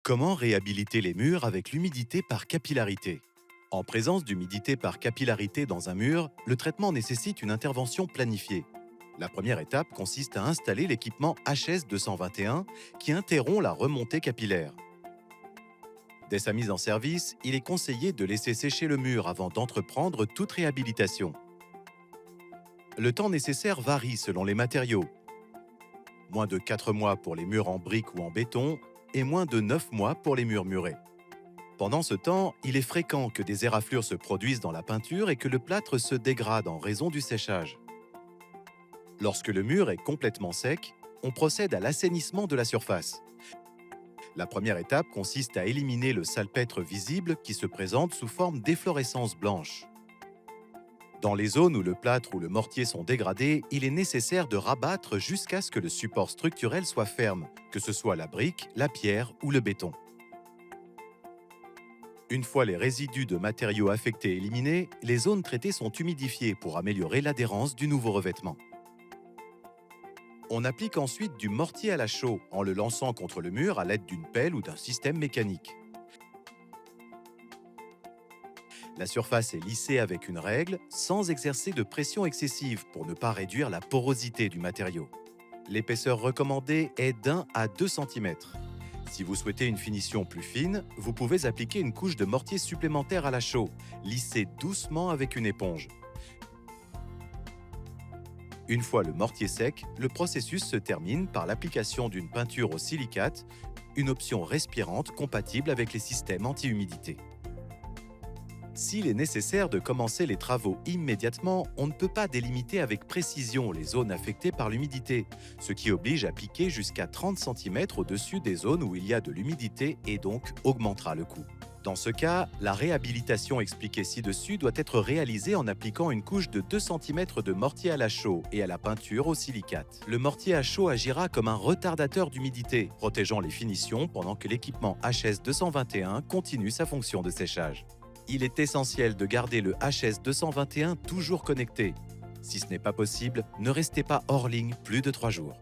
Comment réhabiliter les murs avec l'humidité par capillarité? En présence d'humidité par capillarité dans un mur, le traitement nécessite une intervention planifiée. La première étape consiste à installer l'équipement HS221 qui interrompt la remontée capillaire. Dès sa mise en service, il est conseillé de laisser sécher le mur avant d'entreprendre toute réhabilitation. Le temps nécessaire varie selon les matériaux. Moins de 4 mois pour les murs en briques ou en béton et moins de 9 mois pour les murs murés. Pendant ce temps, il est fréquent que des éraflures se produisent dans la peinture et que le plâtre se dégrade en raison du séchage. Lorsque le mur est complètement sec, on procède à l'assainissement de la surface. La première étape consiste à éliminer le salpêtre visible qui se présente sous forme d'efflorescence blanche. Dans les zones où le plâtre ou le mortier sont dégradés, il est nécessaire de rabattre jusqu'à ce que le support structurel soit ferme, que ce soit la brique, la pierre ou le béton. Une fois les résidus de matériaux affectés éliminés, les zones traitées sont humidifiées pour améliorer l'adhérence du nouveau revêtement. On applique ensuite du mortier à la chaux en le lançant contre le mur à l'aide d'une pelle ou d'un système mécanique. La surface est lissée avec une règle, sans exercer de pression excessive pour ne pas réduire la porosité du matériau. L'épaisseur recommandée est d'1 à 2 cm. Si vous souhaitez une finition plus fine, vous pouvez appliquer une couche de mortier supplémentaire à la chaux, lissée doucement avec une éponge. Une fois le mortier sec, le processus se termine par l'application d'une peinture au silicate, une option respirante compatible avec les systèmes anti-humidité. S'il est nécessaire de commencer les travaux immédiatement, on ne peut pas délimiter avec précision les zones affectées par l'humidité, ce qui oblige à piquer jusqu'à 30 cm au-dessus des zones où il y a de l'humidité et donc augmentera le coût. Dans ce cas, la réhabilitation expliquée ci-dessus doit être réalisée en appliquant une couche de 2 cm de mortier à la chaux et à la peinture au silicate. Le mortier à chaux agira comme un retardateur d'humidité, protégeant les finitions pendant que l'équipement HS221 continue sa fonction de séchage. Il est essentiel de garder le HS221 toujours connecté. Si ce n'est pas possible, ne restez pas hors ligne plus de 3 jours.